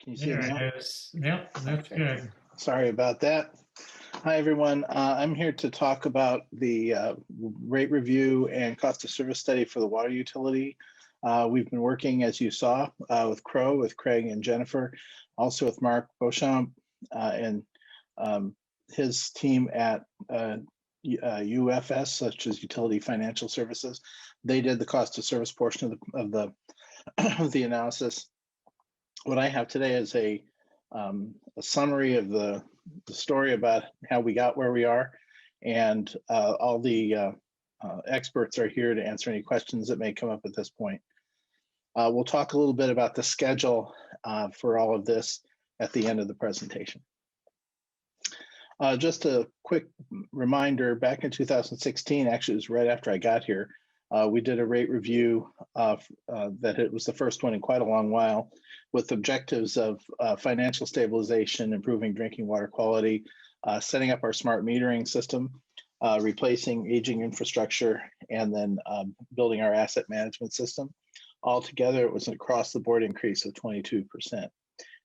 Can you see it There now? it is. Yep, that's Okay. good. Sorry about that. Hi, everyone. I'm here to talk about the rate review and cost of service study for the water utility. We've been working, as you saw, with Crow, with Craig and Jennifer, also with Mark Beauchamp and his team at UFS, such as Utility Financial Services. They did the cost of service portion of the analysis. What I have today is a summary of the story about how we got where we are, and all the experts are here to answer any questions that may come up at this point. We'll talk a little bit about the schedule for all of this at the end of the presentation. Just a quick reminder, back in 2016, actually it was right after I got here, we did a rate review that it was the first one in quite a long while, with objectives of financial stabilization, improving drinking water quality, setting up our smart metering system, replacing aging infrastructure, and then building our asset management system. Altogether, it was an across-the-board increase of 22%.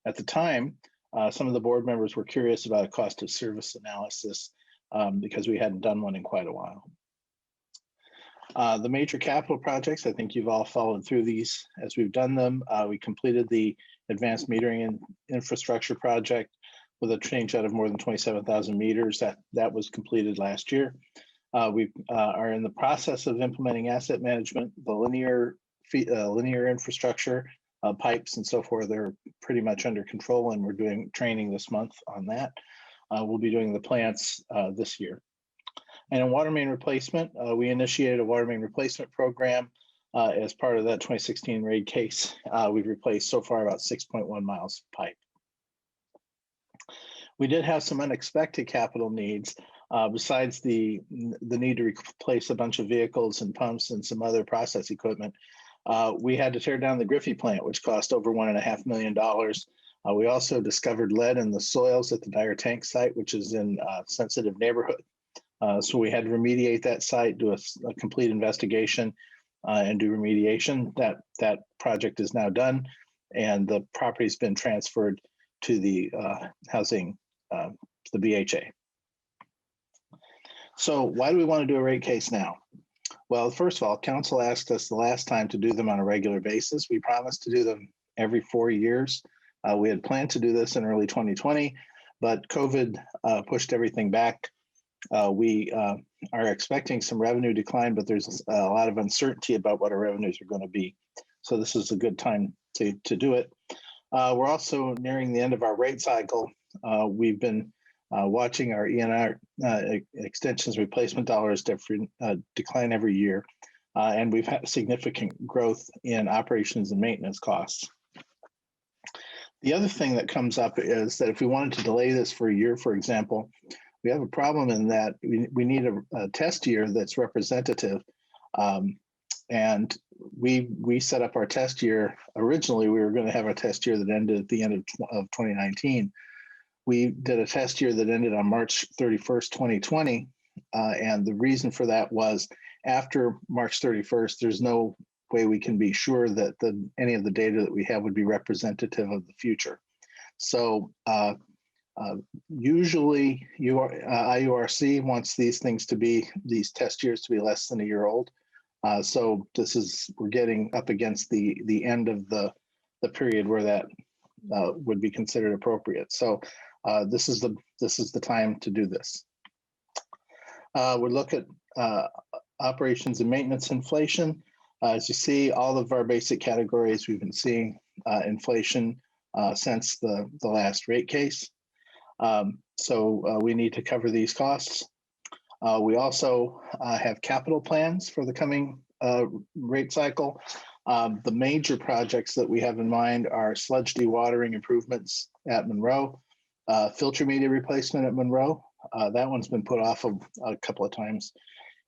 At the time, some of the board members were curious about a cost of service analysis because we hadn't done one in quite a while. The major capital projects, I think you've all followed through these as we've done them. We completed the advanced metering and infrastructure project with a change out of more than 27,000 meters. That was completed last year. We are in the process of implementing asset management, the linear infrastructure, pipes and so forth. They're pretty much under control, and we're doing training this month on that. We'll be doing the plants this year. And in water main replacement, we initiated a water main replacement program as part of that 2016 rate case. We've replaced so far about 6.1 miles of pipe. We did have some unexpected capital needs besides the need to replace a bunch of vehicles and pumps and some other process equipment. We had to tear down the Griffey plant, which cost over $1.5 million. We also discovered lead in the soils at the Dyer Tank site, which is in a sensitive neighborhood. So we had to remediate that site, do a complete investigation, and do remediation. That project is now done, and the property's been transferred to the housing, the BHA. So why do we want to do a rate case now? Well, first of all, council asked us the last time to do them on a regular basis. We promised to do them every 4 years. We had planned to do this in early 2020, but COVID pushed everything back. We are expecting some revenue decline, but there's a lot of uncertainty about what our revenues are going to be. So this is a good time to do it. We're also nearing the end of our rate cycle. We've been watching our ENR extensions replacement dollars decline every year, and we've had significant growth in operations and maintenance costs. The other thing that comes up is that if we wanted to delay this for a year, for example, we have a problem in that we need a test year that's representative. And we set up our test year. Originally, we were going to have a test year that ended at the end of 2019. We did a test year that ended on March 31st, 2020. And the reason for that was after March 31st, there's no way we can be sure that any of the data that we have would be representative of the future. So usually IURC wants these test years to be less than a year old. So we're getting up against the end of the period where that would be considered appropriate. So this is the time to do this. We look at operations and maintenance inflation. As you see, all of our basic categories, we've been seeing inflation since the last rate case. So we need to cover these costs. We also have capital plans for the coming rate cycle. The major projects that we have in mind are sludge dewatering improvements at Monroe, filter media replacement at Monroe. That one's been put off a couple of times.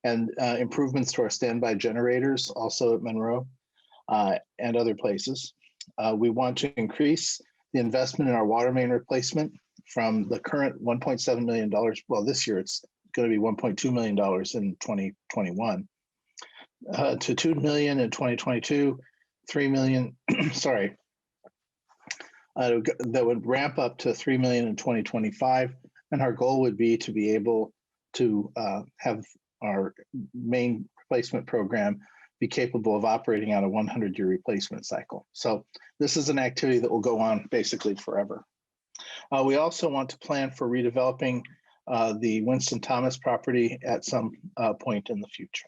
And improvements to our standby generators also at Monroe and other places. We want to increase the investment in our water main replacement from the current $1.7 million. Well, this year it's going to be $1.2 million in 2021 to $2 million in 2022, $3 million, sorry, that would ramp up to $3 million in 2025. And our goal would be to be able to have our main replacement program be capable of operating on a 100-year replacement cycle. So this is an activity that will go on basically forever. We also want to plan for redeveloping the Winston Thomas property at some point in the future.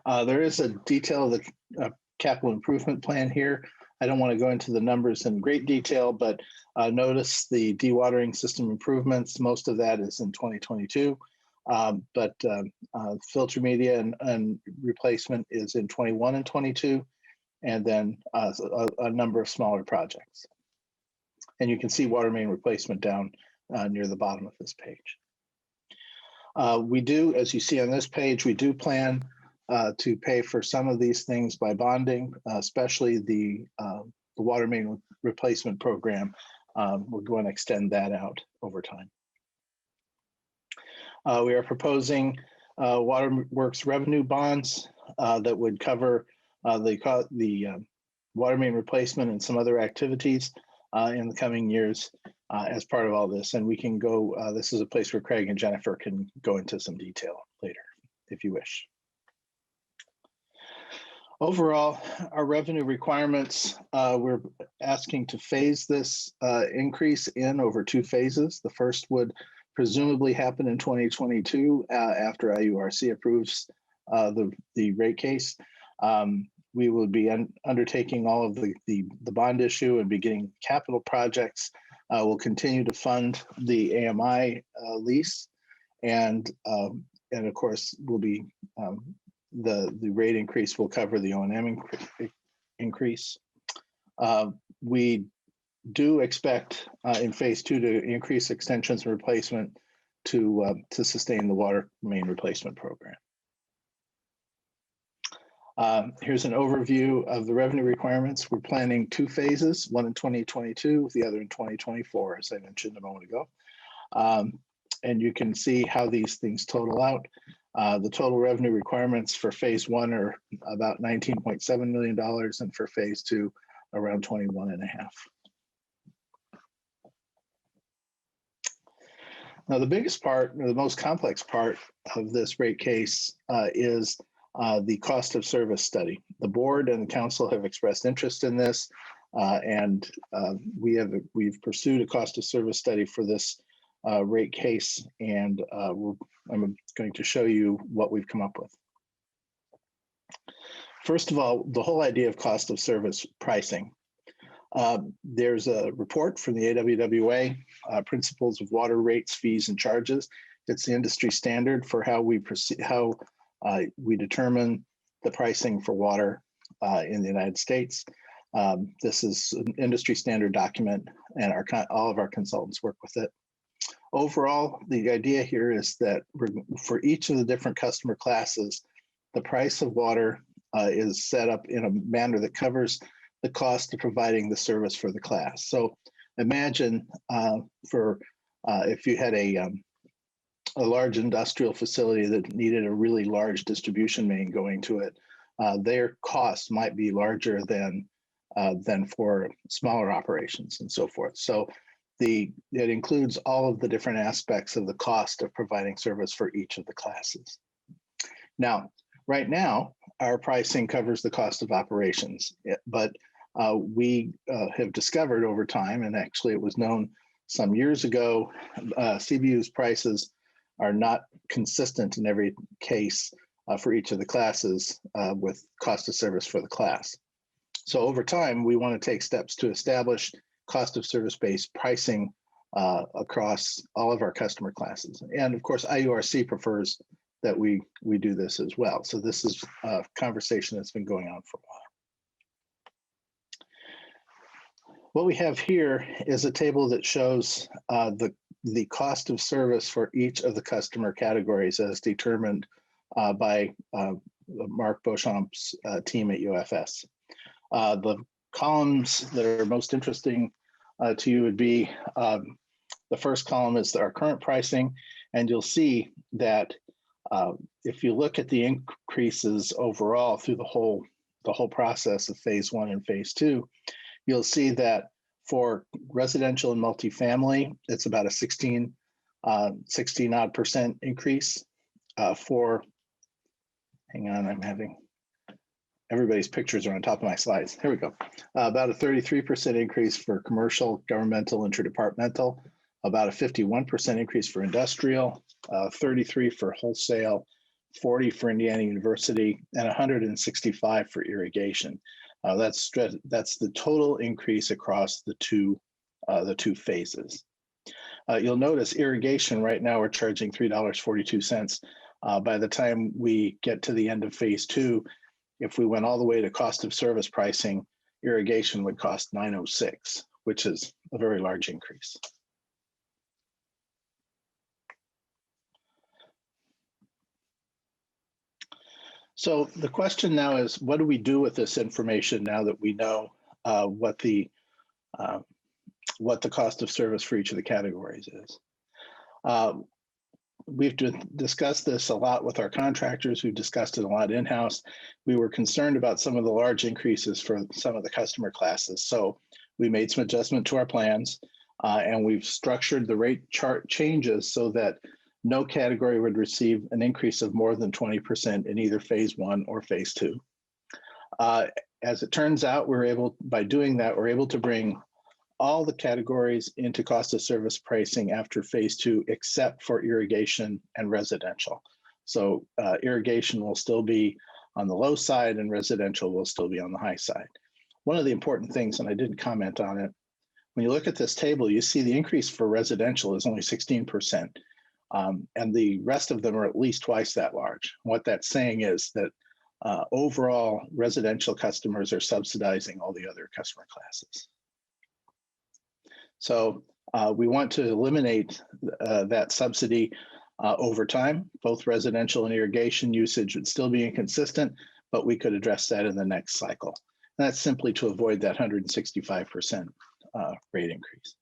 There is a detail of the capital improvement plan here. I don't want to go into the numbers in great detail, but notice the dewatering system improvements. Most of that is in 2022, but filter media and replacement is in 21 and 22, and then a number of smaller projects. And you can see water main replacement down near the bottom of this page. We do, as you see on this page, we do plan to pay for some of these things by bonding, especially the water main replacement program. We're going to extend that out over time. We are proposing waterworks revenue bonds that would cover the water main replacement and some other activities in the coming years as part of all this. And we can go, this is a place where Craig and Jennifer can go into some detail later if you wish. Overall, our revenue requirements, we're asking to phase this increase in over 2 phases. The first would presumably happen in 2022 after IURC approves the rate case. We will be undertaking all of the bond issue and beginning capital projects. We'll continue to fund the AMI lease, and of course, we'll be the rate increase will cover the O&M increase. We do expect in phase 2 to increase extensions and replacement to sustain the water main replacement program. Here's an overview of the revenue requirements. We're planning 2 phases, one in 2022, the other in 2024, as I mentioned a moment ago. And you can see how these things total out. The total revenue requirements for phase 1 are about $19.7 million, and for phase 2, around 21.5. Now, the biggest part, or the most complex part of this rate case is the cost of service study. The board and the council have expressed interest in this, and we've pursued a cost of service study for this rate case, and I'm going to show you what we've come up with. First of all, the whole idea of cost of service pricing. There's a report from the AWWA, Principles of Water Rates, Fees, and Charges. It's the industry standard for how we determine the pricing for water in the United States. This is an industry standard document, and all of our consultants work with it. Overall, the idea here is that for each of the different customer classes, the price of water is set up in a manner that covers the cost of providing the service for the class. So imagine if you had a large industrial facility that needed a really large distribution main going to it, their cost might be larger than for smaller operations and so forth. So it includes all of the different aspects of the cost of providing service for each of the classes. Now, right now, our pricing covers the cost of operations, but we have discovered over time, and actually it was known some years ago, CBU's prices are not consistent in every case for each of the classes with cost of service for the class. So over time, we want to take steps to establish cost of service-based pricing across all of our customer classes. And of course, IURC prefers that we do this as well. So this is a conversation that's been going on for a while. What we have here is a table that shows the cost of service for each of the customer categories as determined by Mark Beauchamp's team at UFS. The columns that are most interesting to you would be the first column is our current pricing, and you'll see that if you look at the increases overall through the whole process of phase 1 and phase 2, You'll see that for residential and multifamily, it's about a 16 odd percent increase. For, hang on, I'm having, everybody's pictures are on top of my slides. Here we go. About a 33% increase for commercial, governmental, interdepartmental, about a 51% increase for industrial, 33 for wholesale, 40 for Indiana University, and 165 for irrigation. That's the total increase across the two phases. You'll notice irrigation right now we're charging $3.42. By the time we get to the end of phase 2, if we went all the way to cost of service pricing, irrigation would cost $9.06, which is a very large increase. So the question now is, what do we do with this information now that we know what the cost of service for each of the categories is? We've discussed this a lot with our contractors. We've discussed it a lot in-house. We were concerned about some of the large increases for some of the customer classes. So we made some adjustment to our plans and we've structured the rate chart changes so that no category would receive an increase of more than 20% in either phase 1 or phase 2. As it turns out, by doing that, we're able to bring all the categories into cost of service pricing after phase 2, except for irrigation and residential. So irrigation will still be on the low side and residential will still be on the high side. One of the important things, and I didn't comment on it, when you look at this table, you see the increase for residential is only 16%. And the rest of them are at least twice that large. What that's saying is that overall residential customers are subsidizing all the other customer classes. So we want to eliminate that subsidy over time. Both residential and irrigation usage would still be inconsistent, but we could address that in the next cycle. And that's simply to avoid that 165% rate increase.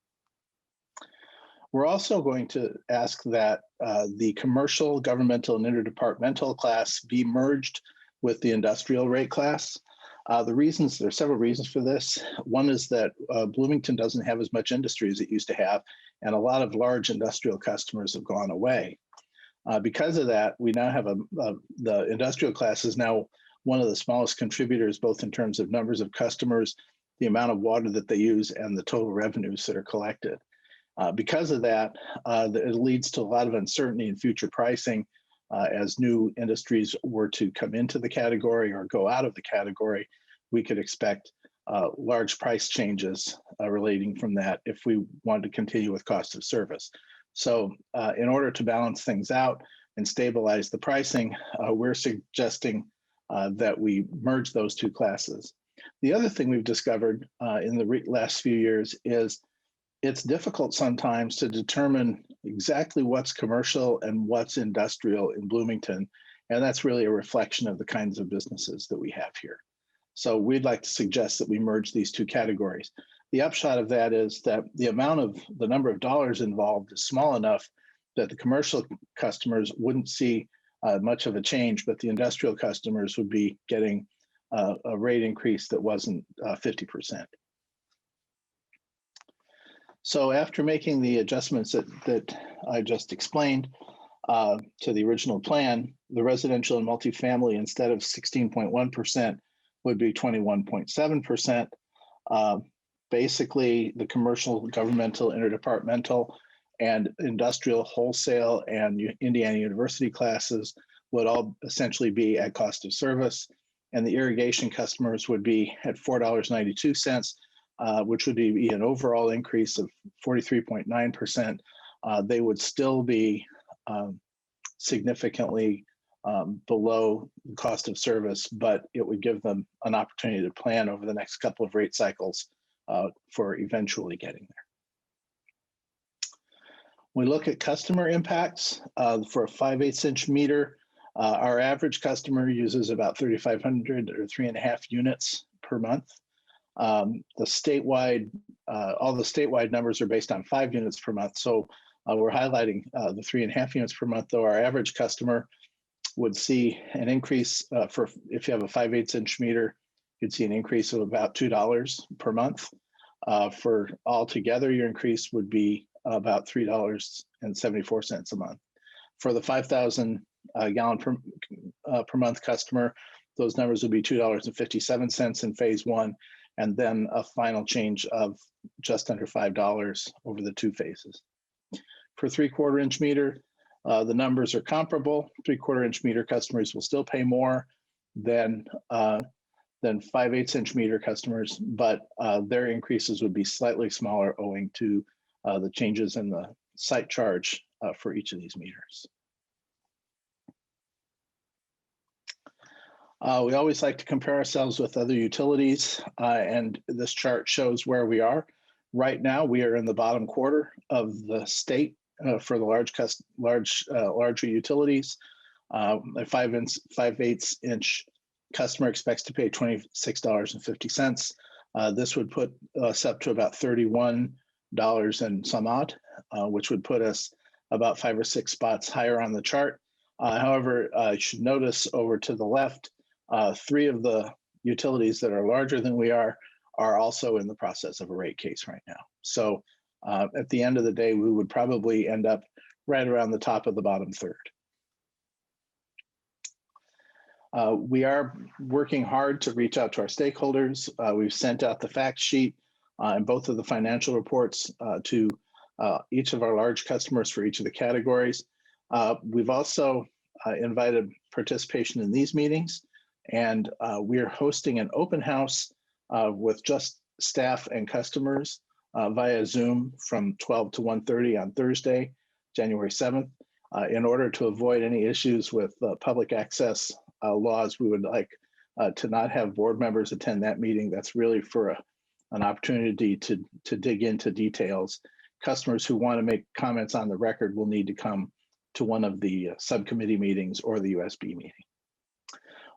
We're also going to ask that the commercial, governmental, and interdepartmental class be merged with the industrial rate class. There are several reasons for this. One is that Bloomington doesn't have as much industry as it used to have, and a lot of large industrial customers have gone away. Because of that, we now have the industrial class is now one of the smallest contributors, both in terms of numbers of customers, the amount of water that they use, and the total revenues that are collected. Because of that, it leads to a lot of uncertainty in future pricing as new industries were to come into the category or go out of the category. We could expect large price changes relating from that if we wanted to continue with cost of service. So in order to balance things out and stabilize the pricing, we're suggesting that we merge those two classes. The other thing we've discovered in the last few years is it's difficult sometimes to determine exactly what's commercial and what's industrial in Bloomington. And that's really a reflection of the kinds of businesses that we have here. So we'd like to suggest that we merge these two categories. The upshot of that is that the number of dollars involved is small enough that the commercial customers wouldn't see much of a change, but the industrial customers would be getting a rate increase that wasn't 50%. So after making the adjustments that I just explained to the original plan, the residential and multifamily, instead of 16.1%, would be 21.7%. Basically, the commercial, governmental, interdepartmental, and industrial, wholesale, and Indiana University classes would all essentially be at cost of service, and the irrigation customers would be at $4.92, which would be an overall increase of 43.9%. They would still be significantly below the cost of service, but it would give them an opportunity to plan over the next couple of rate cycles for eventually getting there. We look at customer impacts for a 5/8" meter. Our average customer uses about 3,500 or 3.5 units per month. All the statewide numbers are based on 5 units per month. So we're highlighting the 3.5 units per month, though our average customer would see an increase if you have a 5/8" meter you'd see an increase of about $2 per month. For altogether, your increase would be about $3.74 a month. For the 5,000 gallon per month customer, those numbers would be $2.57 in phase one, and then a final change of just under $5 over the two phases. For 3/4 inch meter, the numbers are comparable. 3/4 inch meter customers will still pay more than 5/8 inch meter customers, but their increases would be slightly smaller owing to the changes in the site charge for each of these meters. We always like to compare ourselves with other utilities, and this chart shows where we are. Right now, we are in the bottom quarter of the state for the larger utilities. A 5/8 inch customer expects to pay $26.50. This would put us up to about $31 and some odd, which would put us about 5 or 6 spots higher on the chart. However, you should notice over to the left, 3 of the utilities that are larger than we are also in the process of a rate case right now. So at the end of the day, we would probably end up right around the top of the bottom third. We are working hard to reach out to our stakeholders. We've sent out the fact sheet and both of the financial reports to each of our large customers for each of the categories. We've also invited participation in these meetings, and we are hosting an open house with just staff and customers via Zoom from 12 to 1:30 on Thursday, January 7th. In order to avoid any issues with public access laws, we would like to not have board members attend that meeting. That's really for an opportunity to dig into details. Customers who want to make comments on the record will need to come to one of the subcommittee meetings or the USB meeting.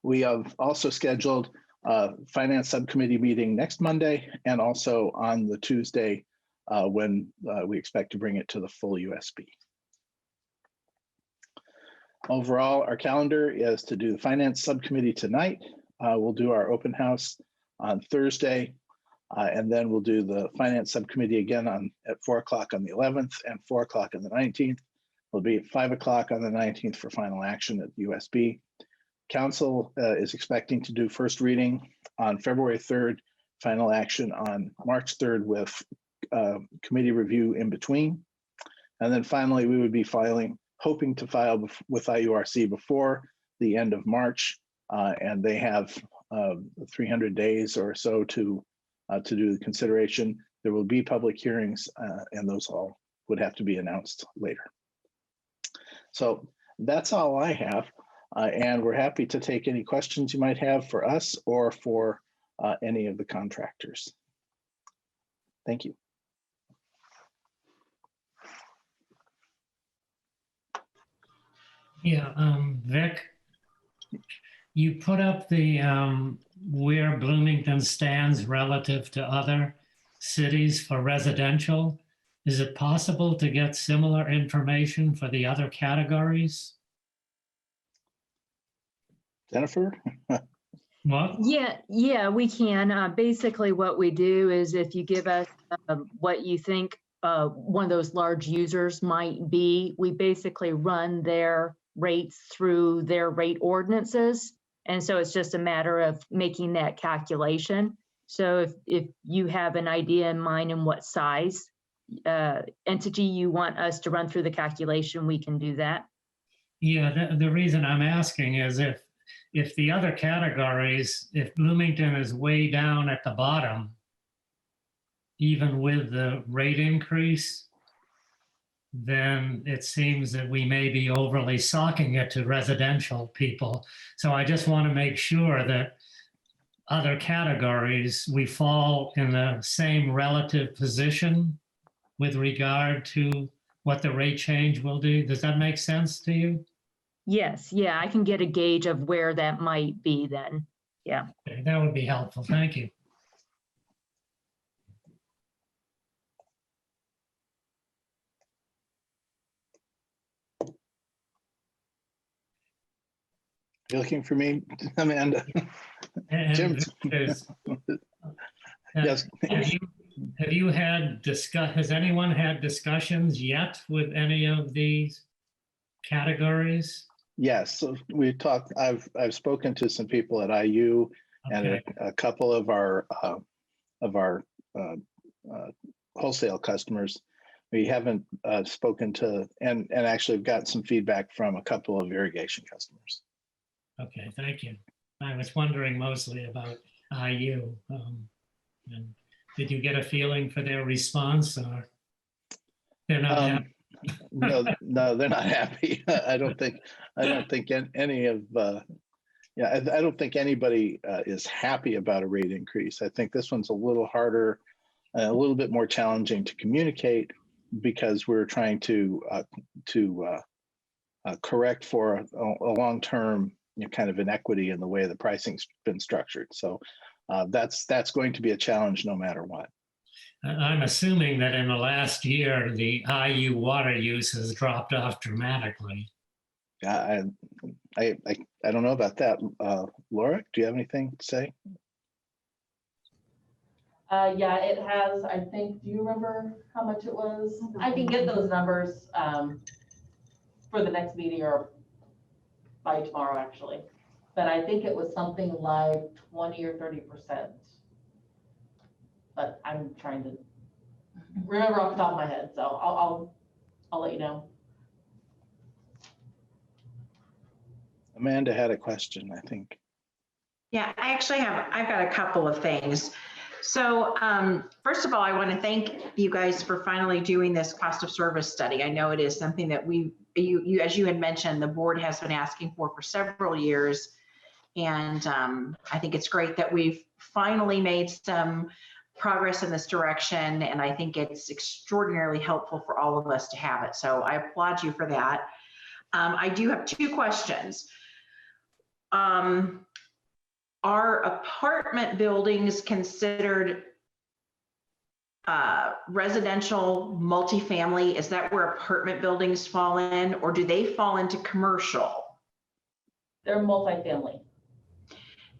We have also scheduled a finance subcommittee meeting next Monday and also on the Tuesday when we expect to bring it to the full USB. Overall, our calendar is to do the finance subcommittee tonight. We'll do our open house on Thursday, and then we'll do the finance subcommittee again at 4 o'clock on the 11th and 4 o'clock on the 19th. It'll be at 5 o'clock on the 19th for final action at the USB. Council is expecting to do first reading on February 3rd, final action on March 3rd with committee review in between. And then finally, we would be hoping to file with IURC before the end of March, and they have 300 days or so to do the consideration. There will be public hearings, and those all would have to be announced later. So that's all I have, and we're happy to take any questions you might have for us or for any of the contractors. Thank you. Yeah, Vic, you put up the where Bloomington stands relative to other cities for residential. Is it possible to get similar information for the other categories? Jennifer? What? Yeah, we can. Basically, what we do is if you give us what you think one of those large users might be, we basically run their rates through their rate ordinances. And so it's just a matter of making that calculation. So if you have an idea in mind in what size entity you want us to run through the calculation, we can do that. Yeah, the reason I'm asking is if the other categories, if Bloomington is way down at the bottom, even with the rate increase, then it seems that we may be overly socking it to residential people. So I just want to make sure that other categories, we fall in the same relative position with regard to what the rate change will do. Does that make sense to you? Yes, yeah, I can get a gauge of where that might be then. Yeah. Okay, that would be helpful. Thank you. You looking for me, Amanda? And Jim? Yes. Have you had has anyone had discussions yet with any of these categories? Yes, so we talked, I've spoken to some people at IU and Okay, a couple of our uh, wholesale customers. We haven't spoken to, and actually have got some feedback from a couple of irrigation customers. okay, thank you. I was wondering mostly about IU. And did you get a feeling for their response, or they're not happy? No, they're not happy. I don't think any of, I don't think anybody is happy about a rate increase. I think this one's a little harder, a little bit more challenging to communicate because we're trying to correct for a long-term kind of inequity in the way the pricing's been structured. So that's going to be a challenge no matter what. I'm assuming that in the last year, the IU water use has dropped off dramatically. I don't know about that. Laura, do you have anything to say? Yeah, it has, I think, do you remember how much it was? I can get those numbers for the next meeting or by tomorrow, actually. But I think it was something like 20 or 30%. But I'm trying to remember off the top of my head, so I'll let you know. Amanda had a question, I think. Yeah, I've got a couple of things. So first of all, I want to thank you guys for finally doing this cost of service study. I know it is something that you as you had mentioned, the board has been asking for several years. And I think it's great that we've finally made some progress in this direction. And I think it's extraordinarily helpful for all of us to have it. So I applaud you for that. I do have two questions. Are apartment buildings considered residential multifamily? Is that where apartment buildings fall in, or do they fall into commercial? They're multifamily.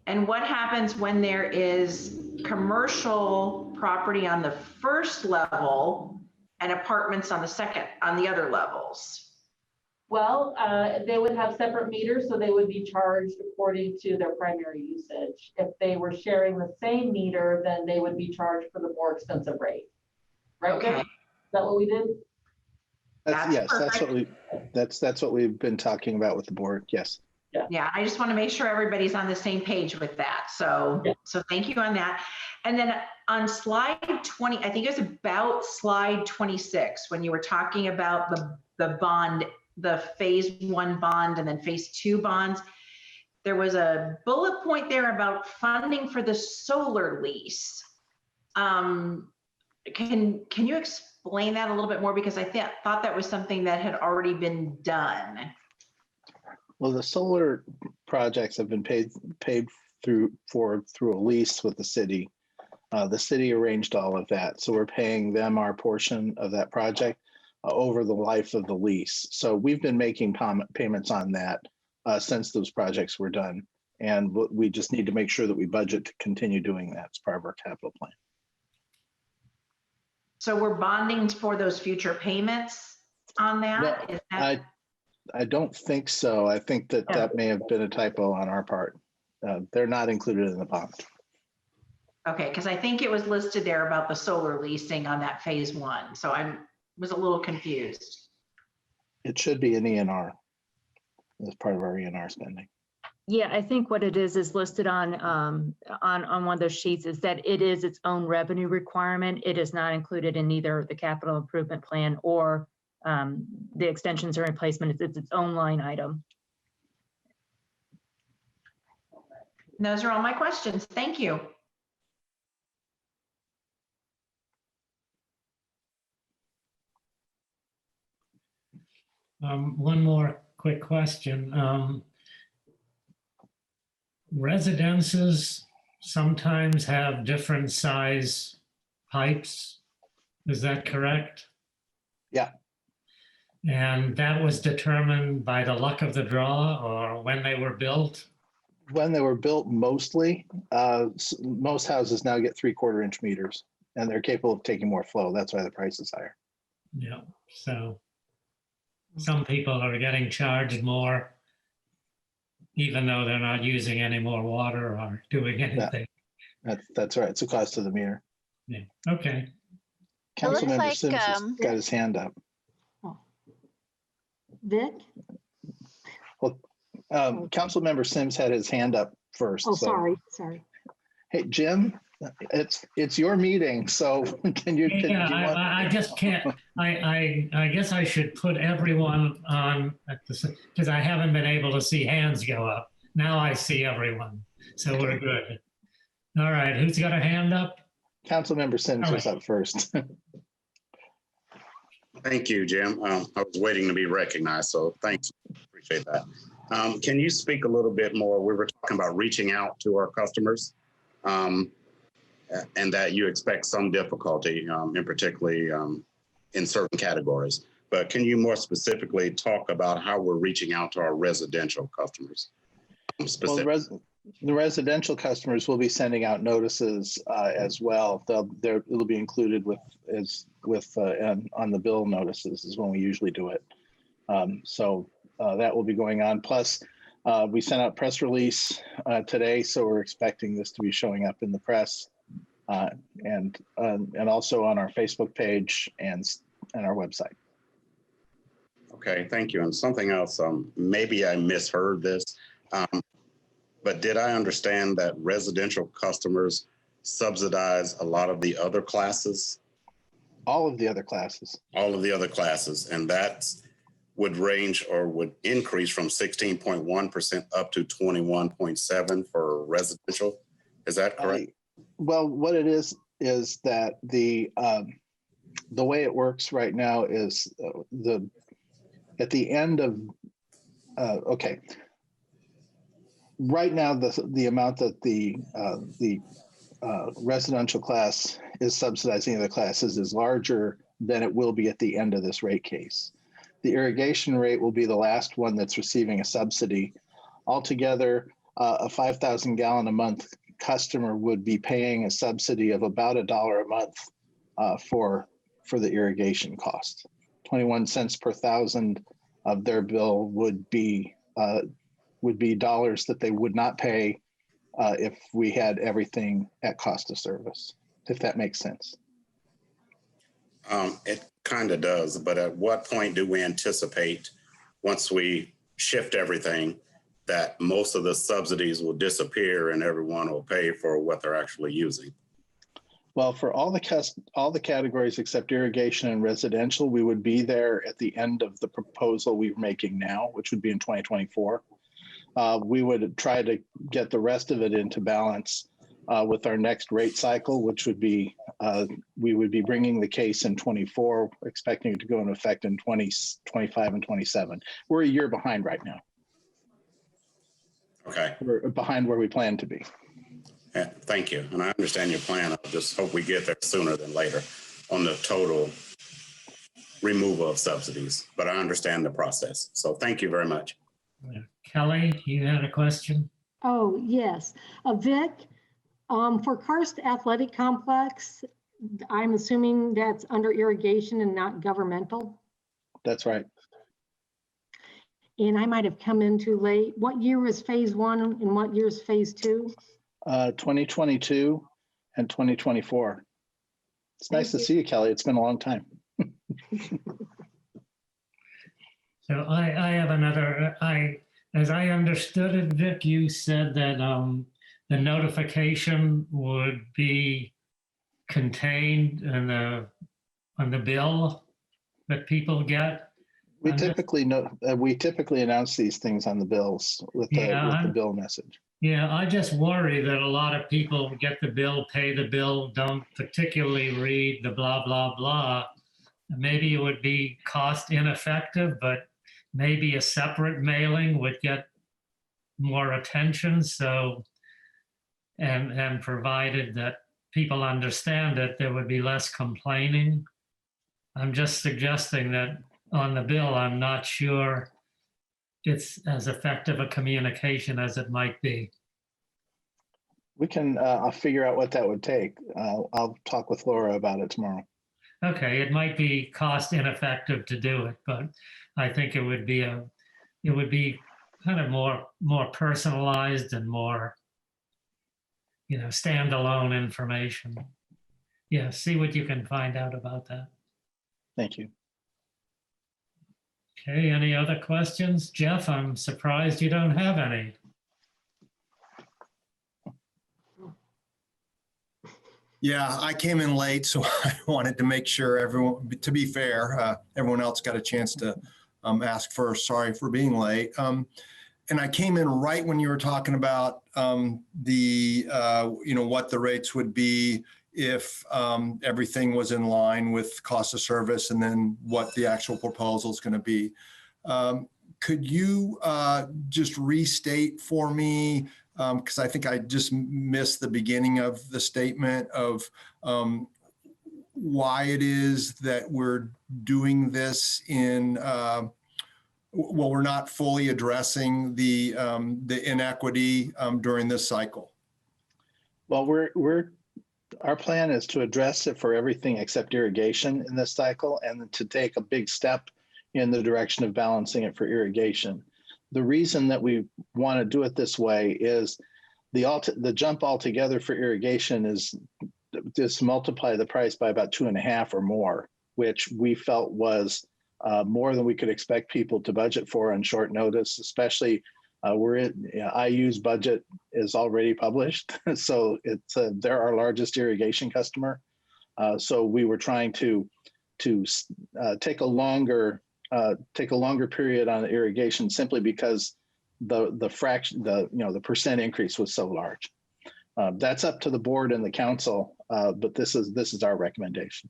And what happens when there is commercial property on the first level and apartments on the other levels? Well, they would have separate meters, so they would be charged according to their primary usage. If they were sharing the same meter, then they would be charged for the more expensive rate. Right? Okay. Is that what we did? Yes, perfect. that's what we've been talking about with the board. Yes. Yeah, I just want to make sure everybody's on the same page with that. So, So thank you on that. And then on slide 20, I think it was about slide 26, when you were talking about the bond, the phase 1 bond and then phase 2 bonds, there was a bullet point there about funding for the solar lease. Can you explain that a little bit more? Because I thought that was something that had already been done. Well, the solar projects have been paid through a lease with the city. The city arranged all of that, so we're paying them our portion of that project over the life of the lease. So we've been making payments on that since those projects were done, and we just need to make sure that we budget to continue doing that as part of our capital plan. So we're bonding for those future payments on that? No, I don't think so. I think that may have been a typo on our part. They're not included in the bond. Okay, because I think it was listed there about the solar leasing on that phase 1. So I was a little confused. It should be an ENR as part of our ENR spending. Yeah, I think what it is listed on one of those sheets is that it is its own revenue requirement. It is not included in either the capital improvement plan or the extensions or replacement. It's its own line item. And those are all my questions. Thank you. One more quick question. Residences sometimes have different size pipes. Is that correct? Yeah. And that was determined by the luck of the draw or when they were built? When they were built, mostly, most houses now get 3/4 inch meters, and they're capable of taking more flow. That's why the price is higher. Yeah, so some people are getting charged more even though they're not using any more water or doing anything. That's right. It's a cost to the meter. Yeah, okay. Councilmember like, Sims has got his hand up. Vic? Councilmember Sims had his hand up first. Oh, so- sorry. Hey, Jim, it's your meeting, so can you? Yeah, I just can't, I guess I should put everyone on, because I haven't been able to see hands go up. Now I see everyone, so we're good. All right, who's got a hand up? Councilmember Sims was up first. Thank you, Jim. I was waiting to be recognized, so thanks. Appreciate that. Can you speak a little bit more? We were talking about reaching out to our customers, and that you expect some difficulty, in particularly in certain categories. But can you more specifically talk about how we're reaching out to our residential customers? Well, the residential customers will be sending out notices as well. It'll be included on the bill notices is when we usually do it. So that will be going on. Plus, we sent out press release today, so we're expecting this to be showing up in the press and also on our Facebook page and our website. Okay, thank you. And something else, maybe I misheard this, but did I understand that residential customers subsidize a lot of the other classes? All of the other classes. All of the other classes, and that would range or would increase from 16.1% up to 21.7% for residential. Is that correct? Well, what it is that the way it works right now is at the end of okay. Right now, the amount that the residential class is subsidizing other classes is larger than it will be at the end of this rate case. The irrigation rate will be the last one that's receiving a subsidy. Altogether, a 5,000 gallon a month customer would be paying a subsidy of about $1 a month for the irrigation cost. 21 cents per thousand of their bill would be dollars that they would not pay if we had everything at cost of service, if that makes sense. It kind of does, but at what point do we anticipate, once we shift everything, that most of the subsidies will disappear and everyone will pay for what they're actually using? Well, for all the categories except irrigation and residential, we would be there at the end of the proposal we're making now, which would be in 2024. We would try to get the rest of it into balance with our next rate cycle, which would be, we would be bringing the case in 24, expecting it to go into effect in 2025 and 27. We're a year behind right now. Okay. We're behind where we plan to be. Yeah, thank you. And I understand your plan. I just hope we get there sooner than later on the total removal of subsidies, but I understand the process. So thank you very much. Kelly, you had a question? Oh, yes. Vic, for Karst Athletic Complex, I'm assuming that's under irrigation and not governmental? That's right. And I might have come in too late. What year was phase one and what year is phase two? 2022 and 2024. It's nice to see you, Kelly. It's been a long time. So I have another, as I understood it, Vic, you said that the notification would be contained in on the bill that people get. We typically announce these things on the bills with the bill message. Yeah, I just worry that a lot of people get the bill, pay the bill, don't particularly read the blah, blah, blah. Maybe it would be cost ineffective, but maybe a separate mailing would get more attention. So, and provided that people understand it, there would be less complaining. I'm just suggesting that on the bill, I'm not sure it's as effective a communication as it might be. We can, I'll figure out what that would take. I'll talk with Laura about it tomorrow. Okay, it might be cost ineffective to do it, but I think it would be kind of more personalized and more, standalone information. Yeah, see what you can find out about that. Thank you. Okay, any other questions? Jeff, I'm surprised you don't have any. Yeah, I came in late, so I wanted to make sure everyone, to be fair, everyone else got a chance to ask first. Sorry for being late. And I came in right when you were talking about what the rates would be if everything was in line with cost of service, and then what the actual proposal is going to be. Could you just restate for me, because I think I just missed the beginning of the statement of why it is that we're doing this we're not fully addressing the inequity during this cycle. Well, our plan is to address it for everything except irrigation in this cycle, and to take a big step in the direction of balancing it for irrigation. The reason that we want to do it this way is the jump altogether for irrigation is just multiply the price by about 2.5 or more, which we felt was more than we could expect people to budget for on short notice, especially IU's budget is already published. So they're our largest irrigation customer. So we were trying to take a longer period on irrigation, simply because the percent increase was so large. That's up to the board and the council, but this is our recommendation.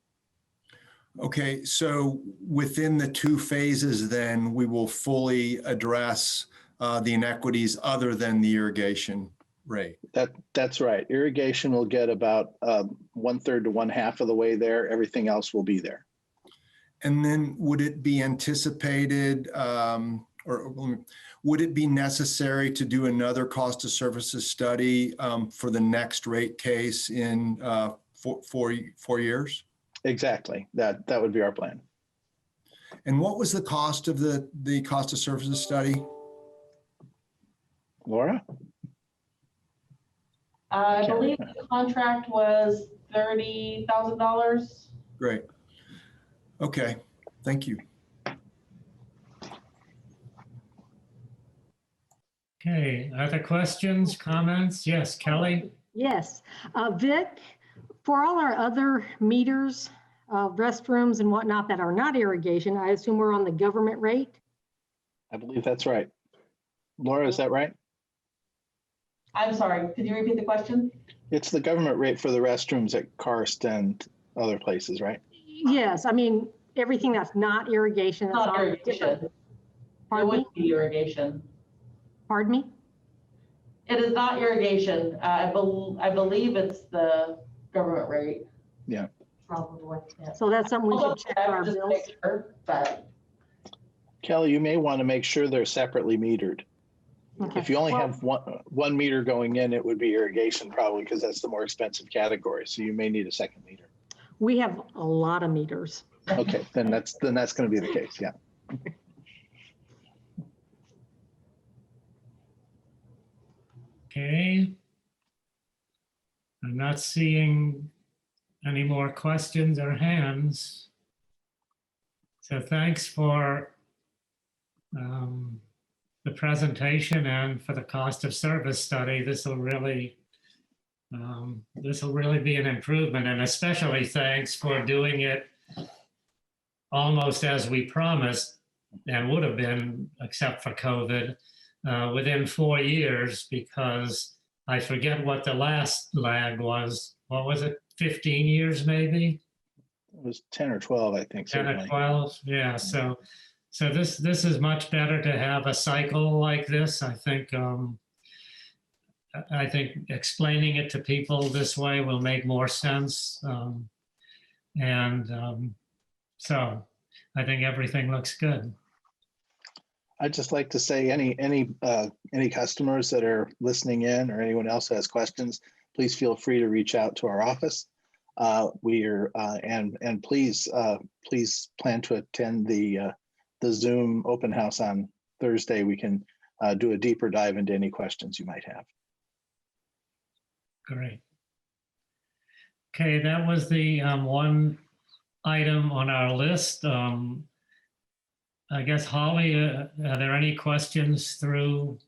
Okay, so within the 2 phases, then we will fully address the inequities other than the irrigation rate. That's right. Irrigation will get about 1/3 to 1/2 of the way there. Everything else will be there. And then would it be anticipated, would it be necessary to do another cost of services study for the next rate case in 4 years? Exactly. That would be our plan. And what was the cost of the cost of services study? Laura? I believe the contract was $30,000. Great. Okay, thank you. Okay, other questions, comments? Yes, Kelly? Yes. Vic, for all our other meters, restrooms and whatnot that are not irrigation, I assume we're on the government rate? I believe that's right. Laura, is that right? I'm sorry, could you repeat the question? It's the government rate for the restrooms at Karst and other places, right? Yes, I mean, everything that's not irrigation. That's Not on irrigation. different- It Pardon me? would be irrigation. Pardon me? It is not irrigation. I believe it's the government rate. Yeah. Probably, yeah. So that's something we I'll should check for our just to bills. make sure, but Kelly, you may want to make sure they're separately metered. Okay. If you only Well, have one meter going in, it would be irrigation probably, because that's the more expensive category. So you may need a second meter. we have a lot of meters. Okay, then that's going to be the case. Yeah. Okay. I'm not seeing any more questions or hands. So thanks for the presentation and for the cost of service study. This will really be an improvement, and especially thanks for doing it almost as we promised, and would have been, except for COVID, within 4 years, because I forget what the last lag was. What was it? 15 years, maybe? It was 10 or 12, I think. 10 or Certainly. 12, yeah. So this is much better to have a cycle like this. I think explaining it to people this way will make more sense. So I think everything looks good. I'd just like to say any customers that are listening in or anyone else who has questions, please feel free to reach out to our office. We are and please plan to attend the Zoom open house on Thursday. We can do a deeper dive into any questions you might have. Great. Okay, that was the one item on our list. I guess, Holly, are there any questions through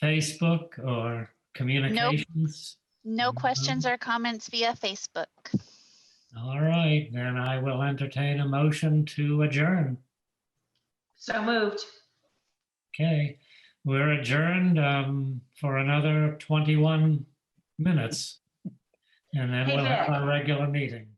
Facebook or communications? No questions or comments via Facebook. All right, then I will entertain a motion to adjourn. So moved. Okay, we're adjourned for another 21 minutes. And then Hey, we'll have Vic. our regular meeting.